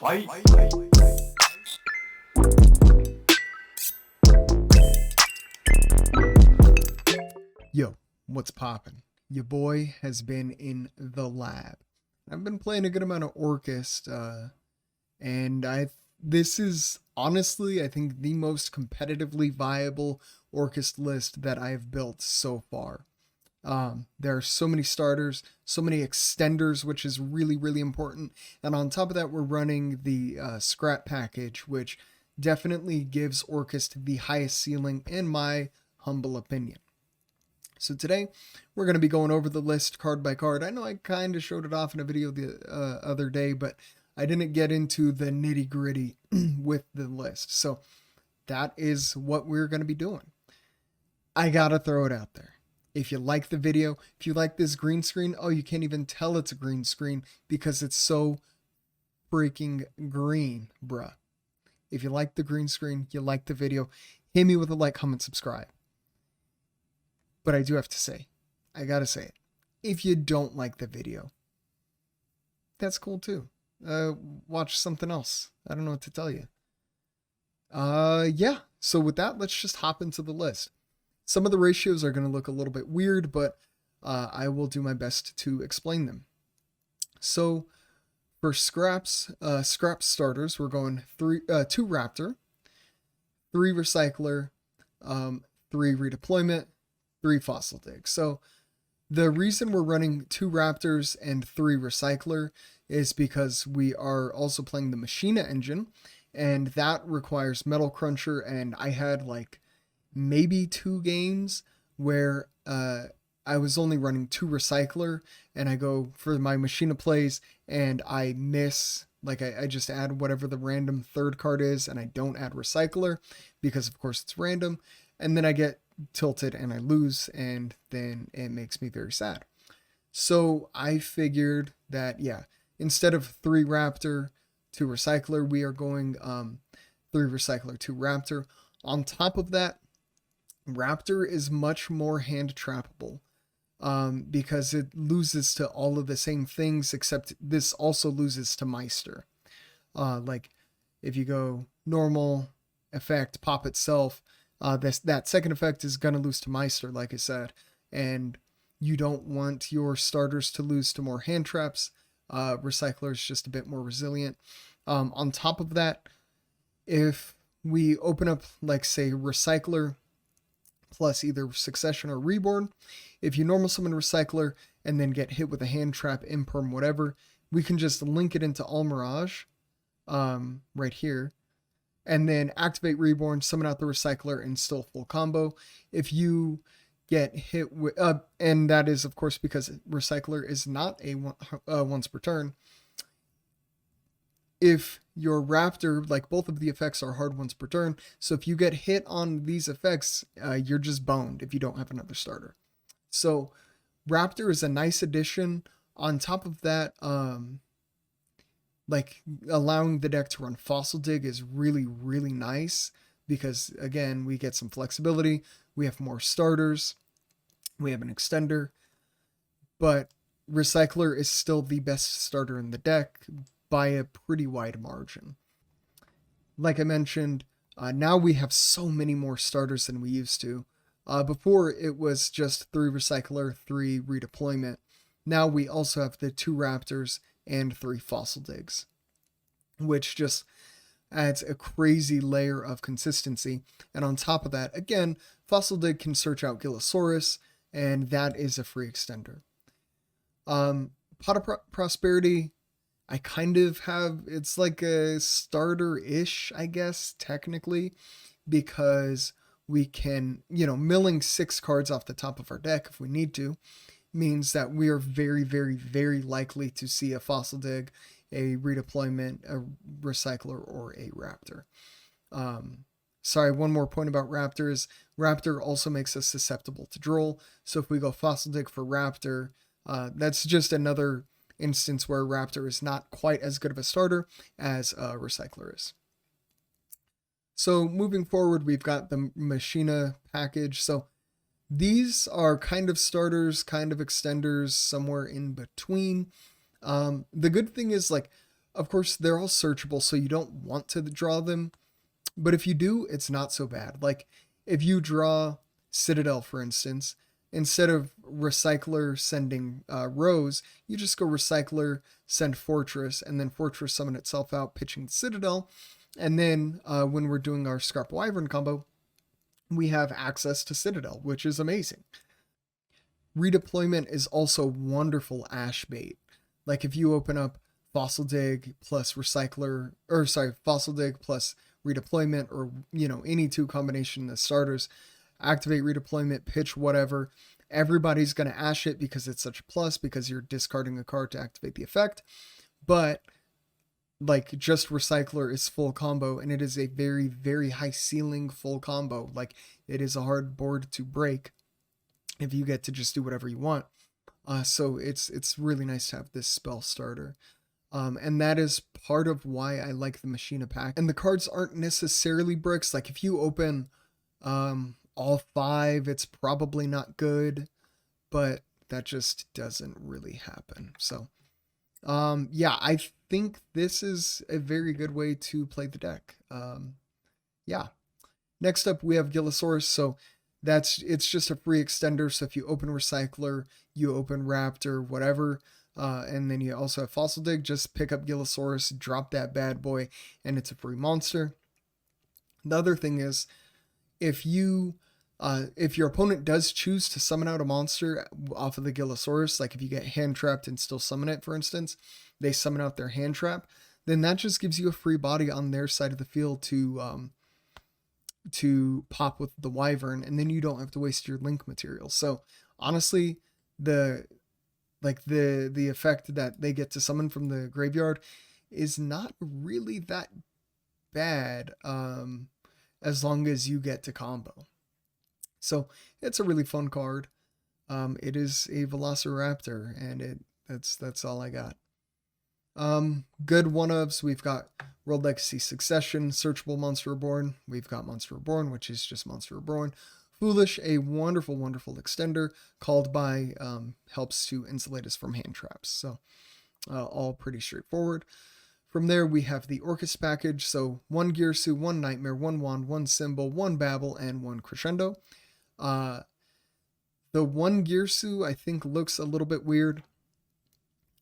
Fight. Yo, what's poppin'? Your boy has been in the lab. I've been playing a good amount of Orcust, and this is honestly, I think, the most competitively viable Orcust list that I've built so far. There are so many starters, so many extenders, which is really, really important. And on top of that, we're running the scrap package, which definitely gives Orcust the highest ceiling, in my humble opinion. So today, we're going to be going over the list card by card. I know I kind of showed it off in a video the other day, but I didn't get into the nitty gritty with the list. So that is what we're going to be doing. I got to throw it out there. If you like the video, if you like this green screen, oh, you can't even tell it's a green screen because it's so freaking green, bruh. If you like the green screen, you like the video, hit me with a like, comment, subscribe. But I do have to say, I gotta say it. If you don't like the video, that's cool too. Watch something else. I don't know what to tell you. Yeah. So with that, let's just hop into the list. Some of the ratios are going to look a little bit weird, but I will do my best to explain them. So for scrap starters, we're going 2 Raptor, 3 Recycler, 3 Redeployment, 3 Fossil Dig. So the reason we're running 2 Raptors and 3 Recycler is because we are also playing the Maschine engine, and that requires Metal Cruncher, and I had like maybe 2 games where I was only running 2 Recycler, and I go for my Maschine plays and I miss, like I just add whatever the random third card is, and I don't add Recycler because of course it's random, and then I get tilted and I lose, and then it makes me very sad. So I figured that, yeah, instead of 3 Raptor, 2 Recycler, we are going 3 Recycler, 2 Raptor. On top of that, Raptor is much more hand trappable because it loses to all of the same things, except this also loses to Meister. Like if you go normal, effect, pop itself, that second effect is going to lose to Meister, like I said, and you don't want your starters to lose to more hand traps. Recycler is just a bit more resilient. On top of that, if we open up, like, say, Recycler plus either Succession or Reborn, if you normal summon Recycler and then get hit with a hand trap, imperm, whatever, we can just link it into All Mirage right here, and then activate Reborn, summon out the Recycler, and still full combo. If you get hit with, and that is of course because Recycler is not a once per turn. If your Raptor, like both of the effects are hard once per turn, so if you get hit on these effects, you're just boned if you don't have another starter. So Raptor is a nice addition. On top of that, like allowing the deck to run Fossil Dig is really, really nice because, again, we get some flexibility, we have more starters, we have an extender, but Recycler is still the best starter in the deck by a pretty wide margin. Like I mentioned, now we have so many more starters than we used to. Before it was just 3 Recycler, 3 Redeployment. Now we also have the 2 Raptors and 3 Fossil Digs, which just adds a crazy layer of consistency. And on top of that, again, Fossil Dig can search out Gillosaurus, and that is a free extender. Pot of Prosperity, I kind of have, it's like a starter-ish, I guess, technically, because we can, milling 6 cards off the top of our deck if we need to, means that we are very, very, very likely to see a Fossil Dig, a Redeployment, a Recycler, or a Raptor. Sorry, one more point about Raptor is Raptor also makes us susceptible to Droll, so if we go Fossil Dig for Raptor, that's just another instance where Raptor is not quite as good of a starter as Recycler is. So moving forward, we've got the Maschine package. So these are kind of starters, kind of extenders, somewhere in between. The good thing is, like, Of course, they're all searchable, so you don't want to draw them. But if you do, it's not so bad. Like if you draw Citadel, for instance, instead of Recycler sending Rose, you just go Recycler, send Fortress, and then Fortress summon itself out, pitching the Citadel. And then when we're doing our Scrap Wyvern combo, we have access to Citadel, which is amazing. Redeployment is also wonderful Ash bait. Like if you open up Fossil Dig plus Recycler, or sorry, Fossil Dig plus Redeployment, or any two combination of starters, activate Redeployment, pitch whatever, everybody's going to Ash it because it's such a plus, because you're discarding a card to activate the effect. But like just Recycler is full combo, and it is a very, very high ceiling full combo. Like it is a hard board to break if you get to just do whatever you want. So it's really nice to have this spell starter. And that is part of why I like the Maschine pack. And the cards aren't necessarily bricks. Like if you open all 5, it's probably not good, but that just doesn't really happen. So yeah, I think this is a very good way to play the deck. Yeah. Next up, we have Gillosaurus. So it's just a free extender. So if you open Recycler, you open Raptor, whatever, and then you also have Fossil Dig, just pick up Gillosaurus, drop that bad boy, and it's a free monster. The other thing is, if your opponent does choose to summon out a monster off of the Gillosaurus, like if you get hand trapped and still summon it, for instance, they summon out their hand trap, then that just gives you a free body on their side of the field to pop with the Wyvern, and then you don't have to waste your link material. So honestly, the effect that they get to summon from the graveyard is not really that bad, as long as you get to combo. So it's a really fun card. It is a Velociraptor, and that's all I got. Good one-ofs, we've got World Legacy Succession, Searchable Monster Reborn. We've got Monster Reborn, which is just Monster Reborn. Foolish, a wonderful, wonderful extender. Called by helps to insulate us from hand traps. So all pretty straightforward. From there, we have the Orcust package. So 1 Girsu, 1 Nightmare, 1 Wand, 1 Symbol, 1 Babble, and 1 Crescendo. The 1 Girsu, I think, looks a little bit weird,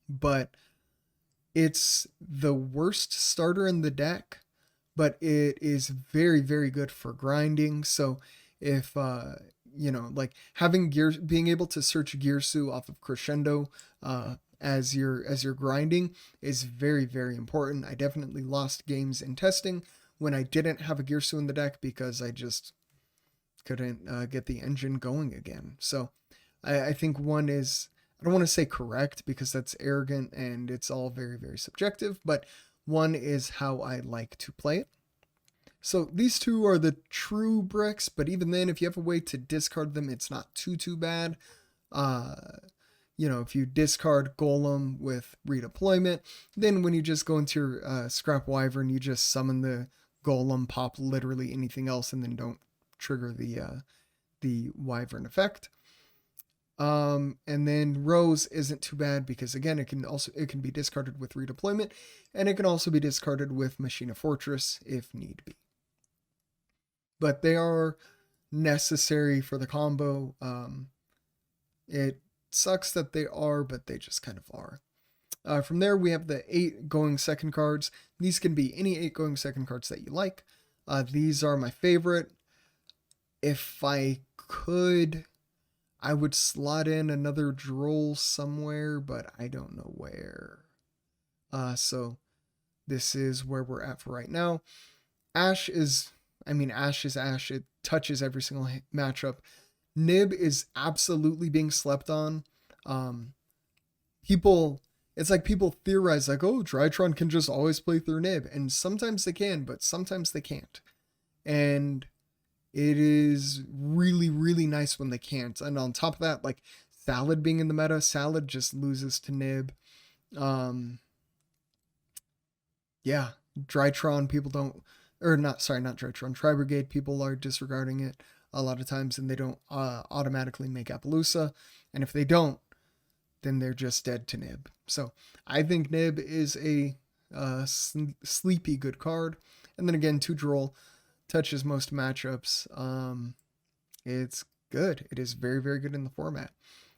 but it's the worst starter in the deck, but it is very, very good for grinding. So if, like having being able to search Girsu off of Crescendo as you're grinding is very, very important. I definitely lost games in testing when I didn't have a Girsu in the deck because I just couldn't get the engine going again. So I think 1 is, I don't want to say correct because that's arrogant and it's all very, very subjective, but 1 is how I like to play it. So these 2 are the true bricks, but even then, if you have a way to discard them, it's not too bad. If you discard Golem with Redeployment, then when you just go into your Scrap Wyvern, you just summon the Golem, pop literally anything else, and then don't trigger the Wyvern effect. And then Rose isn't too bad because again, it can be discarded with Redeployment, and it can also be discarded with Maschine Fortress if need be. But they are necessary for the combo. It sucks that they are, but they just kind of are. From there, we have the 8 going second cards. These can be any 8 going second cards that you like. These are my favorite. If I could, I would slot in another Droll somewhere, but I don't know where. So this is where we're at for right now. Ash is Ash. It touches every single matchup. Nib is absolutely being slept on. It's like people theorize like, oh, Drytron can just always play through Nib. And sometimes they can, but sometimes they can't. And it is really, really nice when they can't. And on top of that, like Salad being in the meta, Salad just loses to Nib. Yeah, Drytron people don't, or not Drytron, Tri-Brigade people are disregarding it a lot of times, and they don't automatically make Appaloosa. And if they don't, then they're just dead to Nib. So I think Nib is a sleepy good card. And then again, 2 droll touches most matchups. It's good. It is very, very good in the format.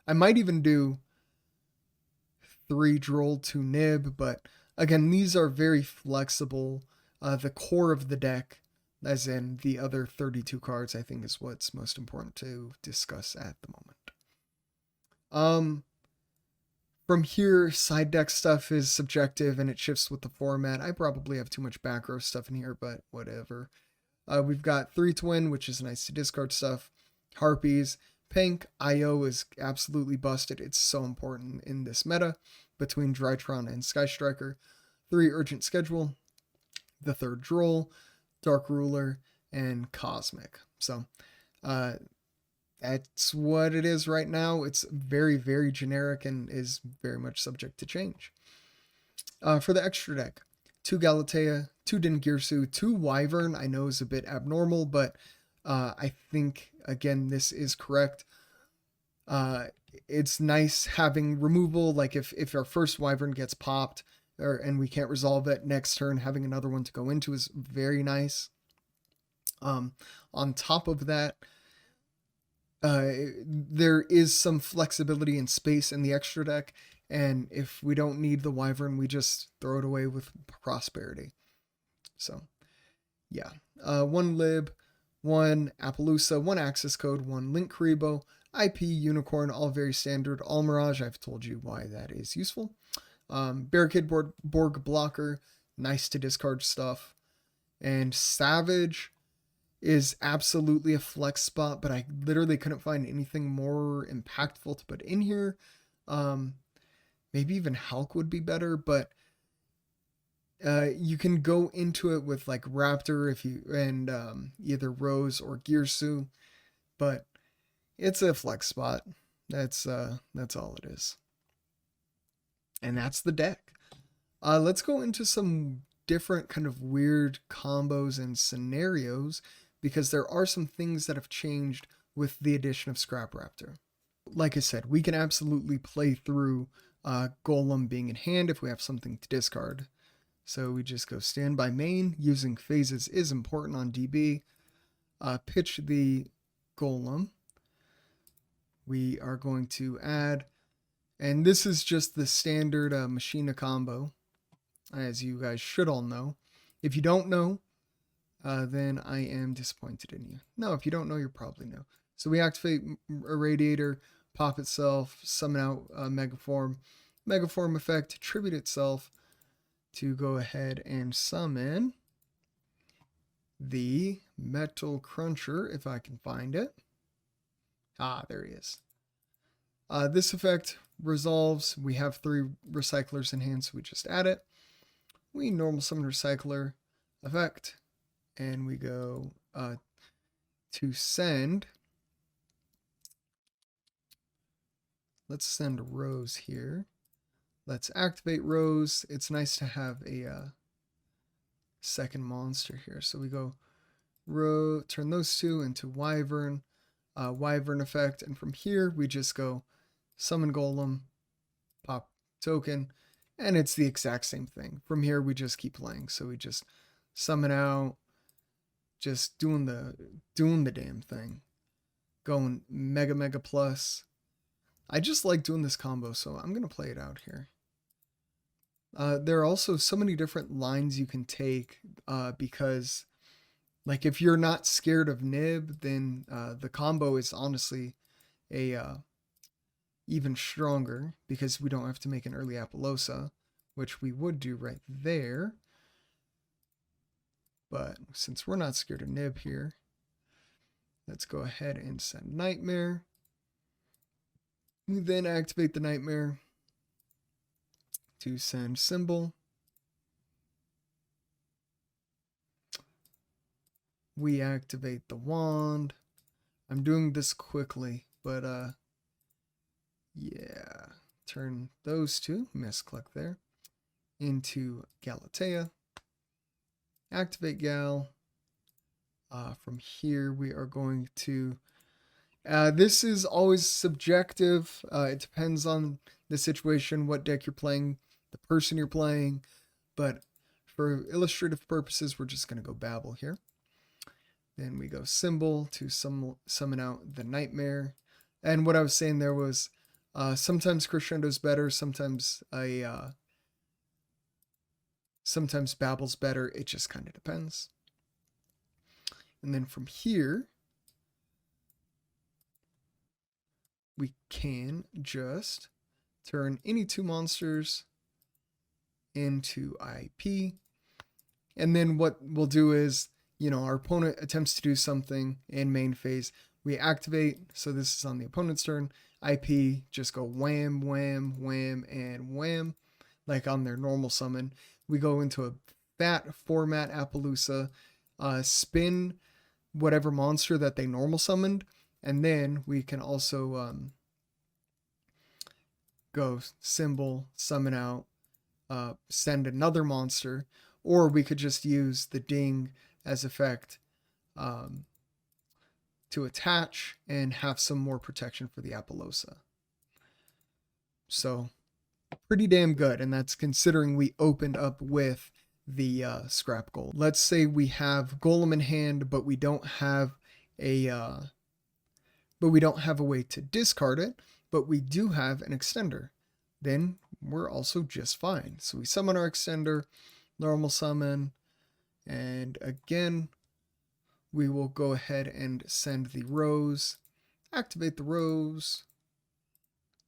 I might even do 3 droll, 2 nib, but again, these are very flexible. The core of the deck, as in the other 32 cards, I think is what's most important to discuss at the moment. From here, side deck stuff is subjective and it shifts with the format. I probably have too much back row stuff in here, but whatever. We've got 3 Twin, which is nice to discard stuff. Harpies. Pink. IO is absolutely busted. It's so important in this meta between Drytron and Sky Striker. 3 Urgent Schedule. The 3rd Droll. Dark Ruler. And Cosmic. So, that's what it is right now. It's very, very generic and is very much subject to change. For the extra deck, 2 Galatea, 2 Dingirsu, 2 Wyvern. I know is a bit abnormal, but I think, again, this is correct. It's nice having removal, like if our first Wyvern gets popped and we can't resolve it next turn, having another one to go into is very nice. On top of that, there is some flexibility and space in the extra deck, and if we don't need the Wyvern, we just throw it away with Prosperity. So, yeah. 1 Lib, 1 Appaloosa, 1 Access Code, 1 Link Karibo, IP, Unicorn, all very standard. All Mirage, I've told you why that is useful. Barricade Borg Blocker, nice to discard stuff. And Savage is absolutely a flex spot, but I literally couldn't find anything more impactful to put in here. Maybe even Hulk would be better, but you can go into it with like Raptor and either Rose or Girsu, but it's a flex spot. That's all it is. And that's the deck. Let's go into some different kind of weird combos and scenarios, because there are some things that have changed with the addition of Scrap Raptor. Like I said, we can absolutely play through Golem being in hand if we have something to discard. So we just go standby main. Using phases is important on DB. Pitch the Golem. We are going to add, and this is just the standard Maschine combo, as you guys should all know. If you don't know, then I am disappointed in you. No, if you don't know, you probably know. So we activate Irradiator, pop itself, summon out Megaform. Megaform effect, tribute itself to go ahead and summon the Metal Cruncher, if I can find it. Ah, there he is. This effect resolves. We have 3 recyclers in hand, so we just add it. We normal summon recycler effect, and we go to send. Let's send Rose here. Let's activate Rose. It's nice to have a second monster here. So we go turn those 2 into Wyvern, Wyvern effect, and from here we just go summon Golem, pop token, and it's the exact same thing. From here we just keep playing. So we just summon out, just doing the damn thing, going mega plus. I just like doing this combo, so I'm gonna play it out here. There are also so many different lines you can take, because like if you're not scared of Nib, then the combo is honestly even stronger, because we don't have to make an early Appaloosa, which we would do right there. But since we're not scared of Nib here, let's go ahead and send Nightmare. We then activate the Nightmare to send Symbol. We activate the Wand. I'm doing this quickly, but yeah. Turn those 2, misclick there, into Galatea. Activate Gal. From here we are going to, this is always subjective. It depends on the situation, what deck you're playing, the person you're playing. but for illustrative purposes, we're just going to go babble here. Then we go symbol to summon out the nightmare. And what I was saying there was sometimes crescendo's better, sometimes sometimes babble's better. It just kind of depends. And then from here, we can just turn any two monsters into IP. And then what we'll do is, our opponent attempts to do something in main phase. We activate, so this is on the opponent's turn. IP, just go wham, wham, wham, and wham, like on their normal summon. We go into a fat format Appaloosa, spin whatever monster that they normal summoned, and then we can also go symbol, summon out, send another monster, or we could just use the ding as effect to attach and have some more protection for the Appaloosa. So pretty damn good, and that's considering we opened up with the scrap gold. Let's say we have Golem in hand, but we don't have a way to discard it, but we do have an extender. Then we're also just fine. So we summon our extender, normal summon, and again, we will go ahead and send the rose, activate the rose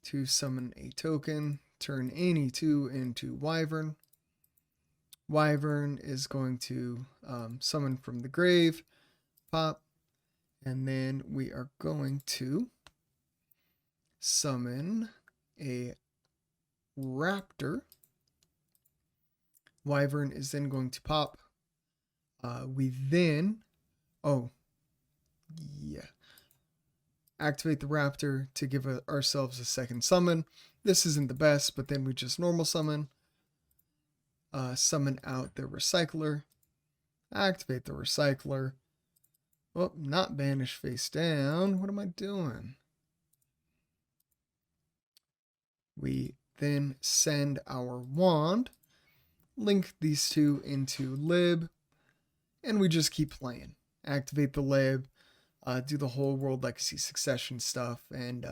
to summon a token, turn any two into Wyvern. Wyvern is going to summon from the grave, pop, and then we are going to summon a raptor. Wyvern is then going to pop. We then, activate the raptor to give ourselves a second summon. This isn't the best, but then we just normal summon. Summon out the recycler. Activate the recycler. Oh, not banish face down. What am I doing? We then send our wand, link these two into lib, and we just keep playing. Activate the lib, do the whole World Legacy Succession stuff, and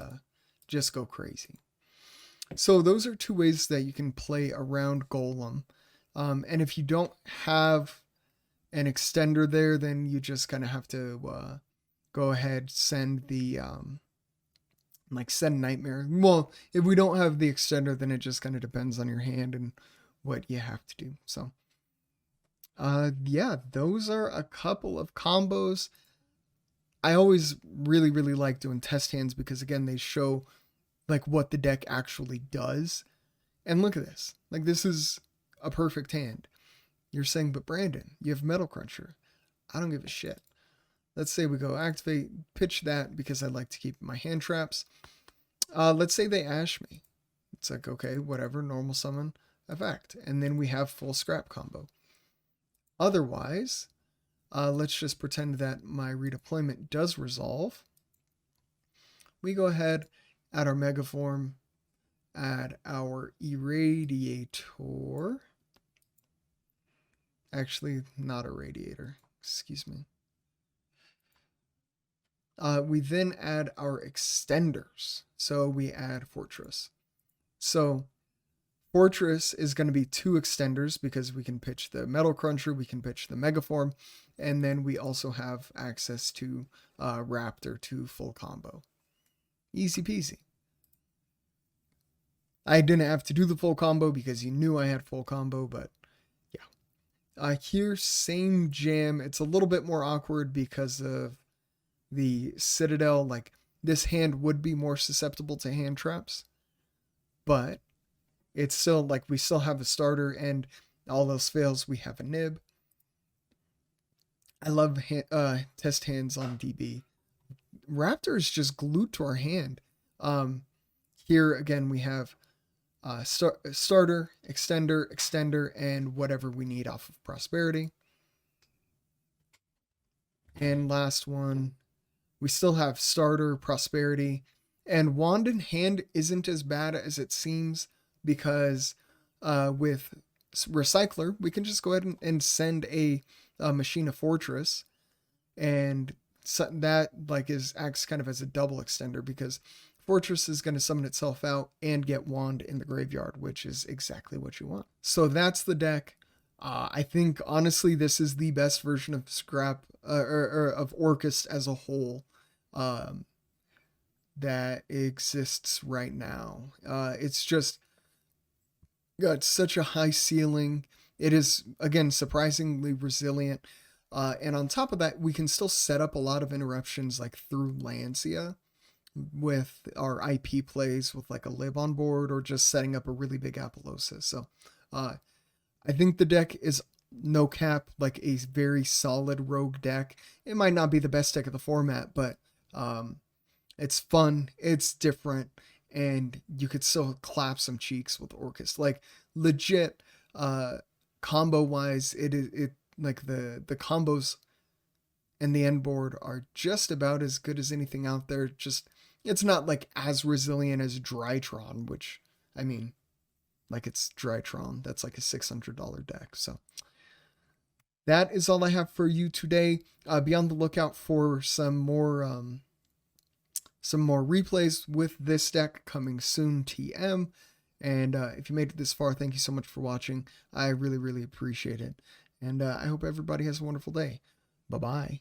just go crazy. So those are two ways that you can play around Golem. And if you don't have an extender there, then you just kind of have to go ahead, send the send Nightmare. Well, if we don't have the extender, then it just kind of depends on your hand and what you have to do. So yeah, those are a couple of combos. I always really like doing test hands because, again, they show like what the deck actually does. And look at this. Like, this is a perfect hand. You're saying, but Brandon, you have Metal Cruncher. I don't give a shit. Let's say we go activate, pitch that because I like to keep my hand traps. Let's say they ash me. It's like, okay, whatever, normal summon effect. And then we have full scrap combo. Otherwise, let's just pretend that my redeployment does resolve. We go ahead, add our Megaform, add our Irradiator. Actually, not Irradiator, excuse me. We then add our extenders. So we add Fortress. So Fortress is going to be 2 extenders because we can pitch the Metal Cruncher, we can pitch the Megaform, and then we also have access to Raptor to full combo. Easy peasy. I didn't have to do the full combo because you knew I had full combo, but yeah. Here, same jam. It's a little bit more awkward because of the Citadel. Like, this hand would be more susceptible to hand traps, but it's still like we still have a starter, and all else fails, we have a nib. I love test hands on DB. Raptor is just glued to our hand. Here again we have starter, extender, and whatever we need off of Prosperity. And last one, we still have starter, Prosperity, and Wand in hand isn't as bad as it seems because with recycler, we can just go ahead and send a Maschine fortress, and so that like acts kind of as a double extender, because fortress is going to summon itself out and get wand in the graveyard, which is exactly what you want. So that's the deck. I think honestly this is the best version of Scrap or of Orcust as a whole that exists right now. It's just got such a high ceiling. It is, again, surprisingly resilient. And on top of that, we can still set up a lot of interruptions like through Lancia with our IP plays with like a live on board, or just setting up a really big Apollosis. So I think the deck is no cap like a very solid rogue deck. It might not be the best deck of the format, but it's fun, it's different, and you could still clap some cheeks with Orcust. Like legit, combo wise, it like the combos and the end board are just about as good as anything out there. Just it's not like as resilient as Drytron, which I mean, like it's Drytron. That's like a $600 deck. So that is all I have for you today. Be on the lookout for some more replays with this deck coming soon, TM. And if you made it this far, thank you so much for watching. I really, really appreciate it. And I hope everybody has a wonderful day. Bye-bye.